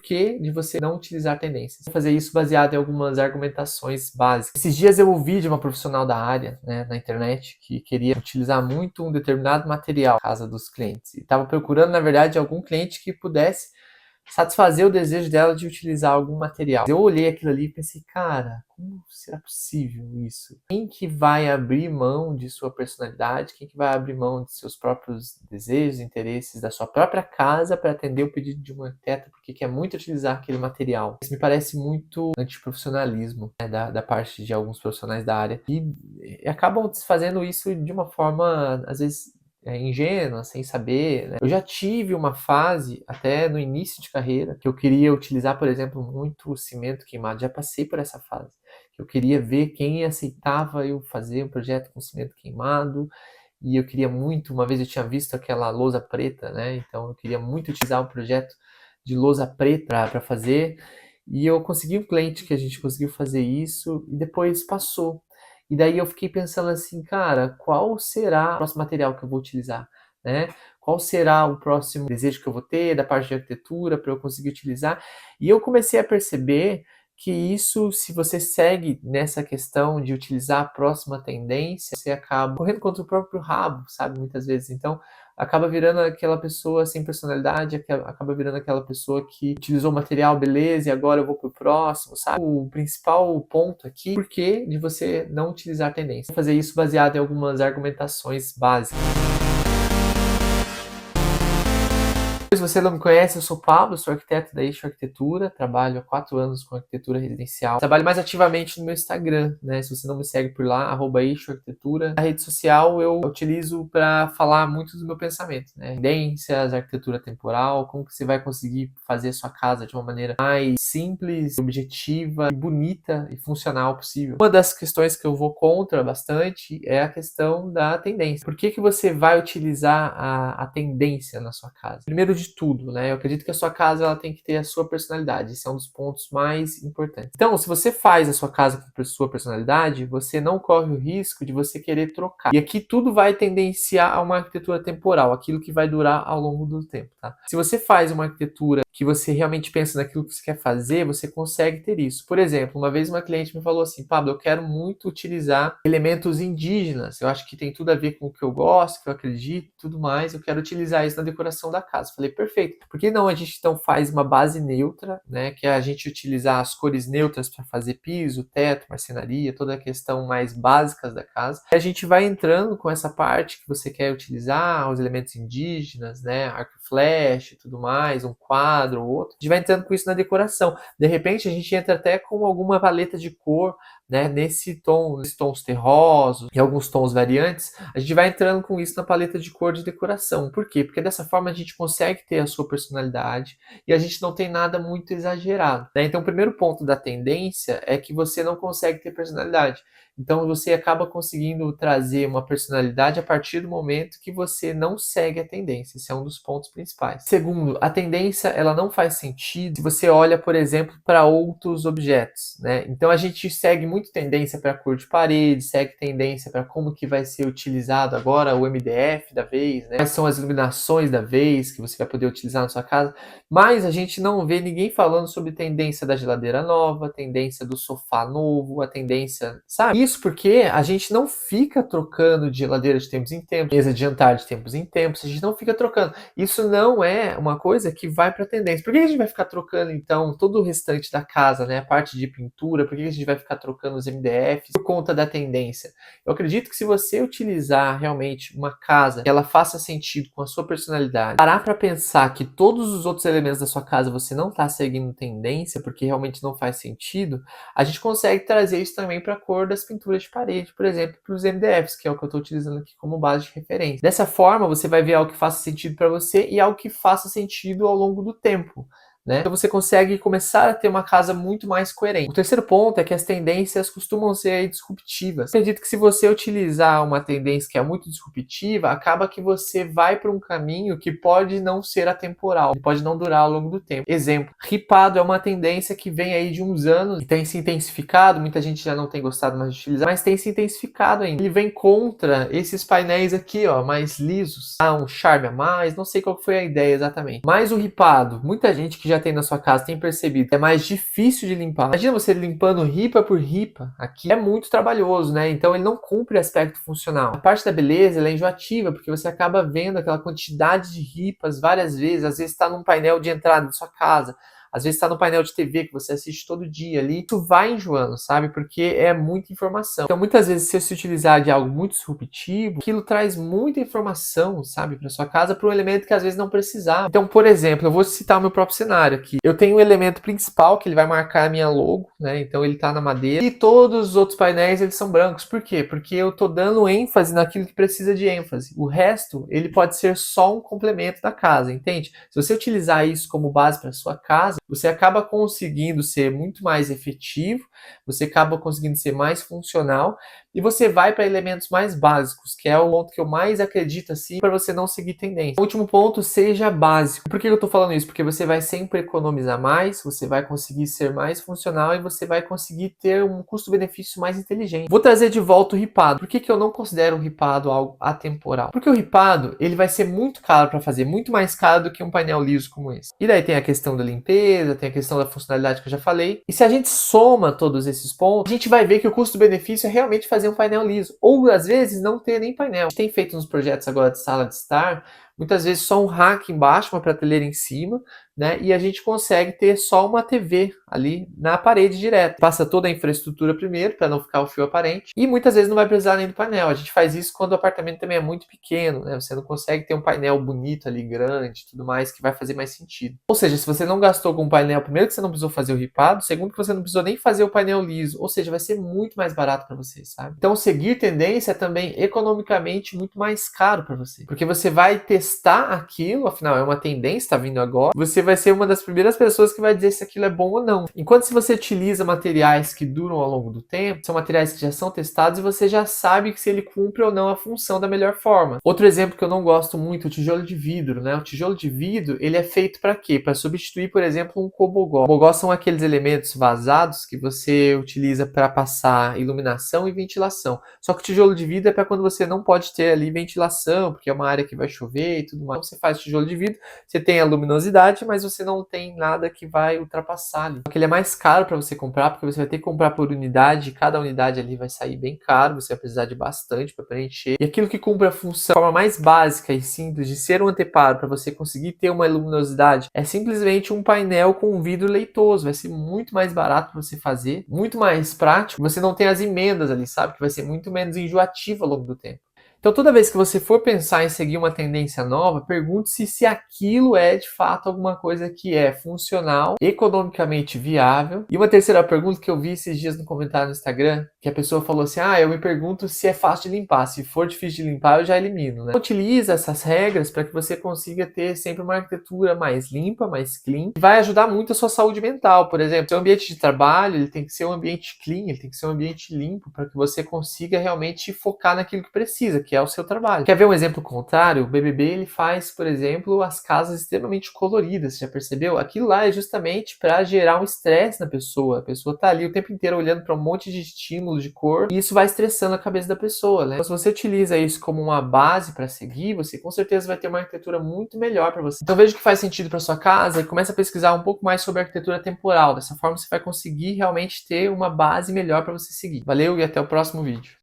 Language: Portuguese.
porquê de você não utilizar tendências. Vou fazer isso baseado em algumas argumentações básicas. Esses dias eu ouvi de uma profissional da área, né, na internet, que queria utilizar muito um determinado material na casa dos clientes. E estava procurando, na verdade, algum cliente que pudesse satisfazer o desejo dela de utilizar algum material. Eu olhei aquilo ali e pensei, cara, como será possível isso? Quem que vai abrir mão de sua personalidade? Quem que vai abrir mão de seus próprios desejos, interesses, da sua própria casa para atender o pedido de um arquiteto porque quer muito utilizar aquele material? Isso me parece muito antiprofissionalismo, né, da parte de alguns profissionais da área e acabam fazendo isso de uma forma, às vezes, ingênua, sem saber, né? Eu já tive uma fase, até no início de carreira, que eu queria utilizar, por exemplo, muito cimento queimado. Já passei por essa fase. Eu queria ver quem aceitava eu fazer um projeto com cimento queimado. E eu queria muito, uma vez eu tinha visto aquela lousa preta, né? Então eu queria muito utilizar um projeto de lousa preta para fazer. E eu consegui um cliente que a gente conseguiu fazer isso e depois passou. E daí eu fiquei pensando assim, cara, qual será o próximo material que eu vou utilizar, né? Qual será o próximo desejo que eu vou ter da parte de arquitetura para eu conseguir utilizar? E eu comecei a perceber que isso, se você segue nessa questão de utilizar a próxima tendência, você acaba correndo contra o próprio rabo, sabe? Muitas vezes. Então, acaba virando aquela pessoa sem personalidade, acaba virando aquela pessoa que utilizou o material, beleza, e agora eu vou pro próximo, sabe? O principal ponto aqui, por que de você não utilizar tendência? Vou fazer isso baseado em algumas argumentações básicas. Se você não me conhece, eu sou o Pablo, sou arquiteto da Eixo Arquitetura, trabalho há 4 anos com arquitetura residencial. Trabalho mais ativamente no meu Instagram, né? Se você não me segue por lá, @Eixo Arquitetura. A rede social eu utilizo para falar muito do meu pensamento, né? Tendências, arquitetura temporal, como que você vai conseguir fazer sua casa de uma maneira mais simples, objetiva, bonita e funcional possível. Uma das questões que eu vou contra bastante é a questão da tendência. Por que que você vai utilizar a tendência na sua casa? Primeiro de tudo, né? Eu acredito que a sua casa ela tem que ter a sua personalidade. Esse é um dos pontos mais importantes. Então, se você faz a sua casa com a sua personalidade, você não corre o risco de você querer trocar. E aqui tudo vai tendenciar a uma arquitetura temporal, aquilo que vai durar ao longo do tempo, tá? Se você faz uma arquitetura que você realmente pensa naquilo que você quer fazer, você consegue ter isso. Por exemplo, uma vez uma cliente me falou assim, Pablo, eu quero muito utilizar elementos indígenas. Eu acho que tem tudo a ver com o que eu gosto, que eu acredito, tudo mais. Eu quero utilizar isso na decoração da casa. Falei, perfeito. Por que não a gente então faz uma base neutra, né? Que é a gente utilizar as cores neutras para fazer piso, teto, marcenaria, toda a questão mais básicas da casa. E a gente vai entrando com essa parte que você quer utilizar, os elementos indígenas, né? Arco e flecha e tudo mais, um quadro ou outro. A gente vai entrando com isso na decoração. De repente a gente entra até com alguma paleta de cor, né, nesses tons terrosos e alguns tons variantes, a gente vai entrando com isso na paleta de cor de decoração. Por quê? Porque dessa forma a gente consegue ter a sua personalidade e a gente não tem nada muito exagerado, né? Então o primeiro ponto da tendência é que você não consegue ter personalidade. Então você acaba conseguindo trazer uma personalidade a partir do momento que você não segue a tendência. Esse é um dos pontos principais. Segundo, a tendência ela não faz sentido se você olha, por exemplo, para outros objetos, né? Então a gente segue muito tendência para cor de parede, segue tendência para como que vai ser utilizado agora o MDF da vez, né? Quais são as iluminações da vez que você vai poder utilizar na sua casa, mas a gente não vê ninguém falando sobre tendência da geladeira nova, tendência do sofá novo, a tendência, sabe? Isso porque a gente não fica trocando de geladeira de tempos em tempos, mesa de jantar de tempos em tempos, a gente não fica trocando. Isso não é uma coisa que vai para tendência. Por que a gente vai ficar trocando, então, todo o restante da casa, né? A parte de pintura, por que a gente vai ficar trocando os MDFs por conta da tendência? Eu acredito que se você utilizar realmente uma casa que ela faça sentido com a sua personalidade, parar para pensar que todos os outros elementos da sua casa você não está seguindo tendência, porque realmente não faz sentido, a gente consegue trazer isso também para a cor das pinturas de parede, por exemplo, para os MDFs, que é o que eu estou utilizando aqui como base de referência. Dessa forma, você vai ver algo que faça sentido para você e algo que faça sentido ao longo do tempo, né? Então você consegue começar a ter uma casa muito mais coerente. O terceiro ponto é que as tendências costumam ser disruptivas. Eu acredito que se você utilizar uma tendência que é muito disruptiva, acaba que você vai para um caminho que pode não ser atemporal, pode não durar ao longo do tempo. Exemplo, ripado é uma tendência que vem aí de uns anos e tem se intensificado, muita gente já não tem gostado mais de utilizar, mas tem se intensificado ainda. Ele vem contra esses painéis aqui, ó, mais lisos, um charme a mais, não sei qual foi a ideia exatamente. Mas o ripado, muita gente que já tem na sua casa tem percebido que é mais difícil de limpar. Imagina você limpando ripa por ripa. Aqui é muito trabalhoso, né? Então ele não cumpre aspecto funcional. A parte da beleza, ela é enjoativa, porque você acaba vendo aquela quantidade de ripas várias vezes. Às vezes está num painel de entrada da sua casa. Às vezes está no painel de TV que você assiste todo dia ali. Isso vai enjoando, sabe? Porque é muita informação. Então, muitas vezes, se você utilizar de algo muito disruptivo, aquilo traz muita informação, sabe, para sua casa, para um elemento que às vezes não precisava. Então, por exemplo, eu vou citar o meu próprio cenário aqui. Eu tenho um elemento principal que ele vai marcar a minha logo, né? Então, ele está na madeira. E todos os outros painéis, eles são brancos. Por quê? Porque eu estou dando ênfase naquilo que precisa de ênfase. O resto, ele pode ser só um complemento da casa, entende? Se você utilizar isso como base para sua casa, você acaba conseguindo ser muito mais efetivo, você acaba conseguindo ser mais funcional e você vai para elementos mais básicos, que é o ponto que eu mais acredito assim, para você não seguir tendência. O último ponto, seja básico. Por que eu estou falando isso? Porque você vai sempre economizar mais, você vai conseguir ser mais funcional e você vai conseguir ter um custo-benefício mais inteligente. Vou trazer de volta o ripado. Por que eu não considero o ripado algo atemporal? Porque o ripado, ele vai ser muito caro para fazer, muito mais caro do que um painel liso como esse. E daí tem a questão da limpeza, tem a questão da funcionalidade que eu já falei. E se a gente soma todos esses pontos, a gente vai ver que o custo-benefício é realmente fazer um painel liso. Ou, às vezes, não ter nem painel. A gente tem feito uns projetos agora de sala de estar, muitas vezes só um rack embaixo, uma prateleira em cima, né? E a gente consegue ter só uma TV ali na parede direto. Passa toda a infraestrutura primeiro, para não ficar o fio aparente. E muitas vezes não vai precisar nem do painel. A gente faz isso quando o apartamento também é muito pequeno, né? Você não consegue ter um painel bonito ali, grande, tudo mais, que vai fazer mais sentido. Ou seja, se você não gastou com o painel, primeiro que você não precisou fazer o ripado, segundo que você não precisou nem fazer o painel liso. Ou seja, vai ser muito mais barato para você, sabe? Então, seguir tendência é também economicamente muito mais caro para você. Porque você vai testar aquilo, afinal é uma tendência, está vindo agora. Você vai ser uma das primeiras pessoas que vai dizer se aquilo é bom ou não. Enquanto se você utiliza materiais que duram ao longo do tempo, são materiais que já são testados e você já sabe que se ele cumpre ou não a função da melhor forma. Outro exemplo que eu não gosto muito, o tijolo de vidro, né? O tijolo de vidro, ele é feito para quê? Para substituir, por exemplo, um cobogó. Cobogó são aqueles elementos vazados que você utiliza para passar iluminação e ventilação. Só que o tijolo de vidro é para quando você não pode ter ali ventilação, porque é uma área que vai chover e tudo mais. Então você faz tijolo de vidro, você tem a luminosidade, mas você não tem nada que vai ultrapassar ali. Porque ele é mais caro para você comprar, porque você vai ter que comprar por unidade, cada unidade ali vai sair bem caro, você vai precisar de bastante para preencher. E aquilo que cumpre a função, a forma mais básica e simples de ser um anteparo para você conseguir ter uma luminosidade, é simplesmente um painel com um vidro leitoso. Vai ser muito mais barato para você fazer, muito mais prático. Você não tem as emendas ali, sabe? Que vai ser muito menos enjoativo ao longo do tempo. Então, toda vez que você for pensar em seguir uma tendência nova, pergunte-se se aquilo é de fato alguma coisa que é funcional, economicamente viável. E uma terceira pergunta que eu vi esses dias no comentário no Instagram, que a pessoa falou assim: eu me pergunto se é fácil de limpar. Se for difícil de limpar, eu já elimino, né? Utiliza essas regras para que você consiga ter sempre uma arquitetura mais limpa, mais clean. E vai ajudar muito a sua saúde mental. Por exemplo, seu ambiente de trabalho, ele tem que ser um ambiente clean, ele tem que ser um ambiente limpo para que você consiga realmente focar naquilo que precisa, que é o seu trabalho. Quer ver um exemplo contrário? O BBB, ele faz, por exemplo, as casas extremamente coloridas, você já percebeu? Aquilo lá é justamente para gerar um estresse na pessoa. A pessoa tá ali o tempo inteiro olhando para um monte de estímulos de cor e isso vai estressando a cabeça da pessoa, né? Então, se você utiliza isso como uma base para seguir, você com certeza vai ter uma arquitetura muito melhor para você. Então veja o que faz sentido para sua casa e comece a pesquisar um pouco mais sobre a arquitetura temporal. Dessa forma você vai conseguir realmente ter uma base melhor para você seguir. Valeu e até o próximo vídeo.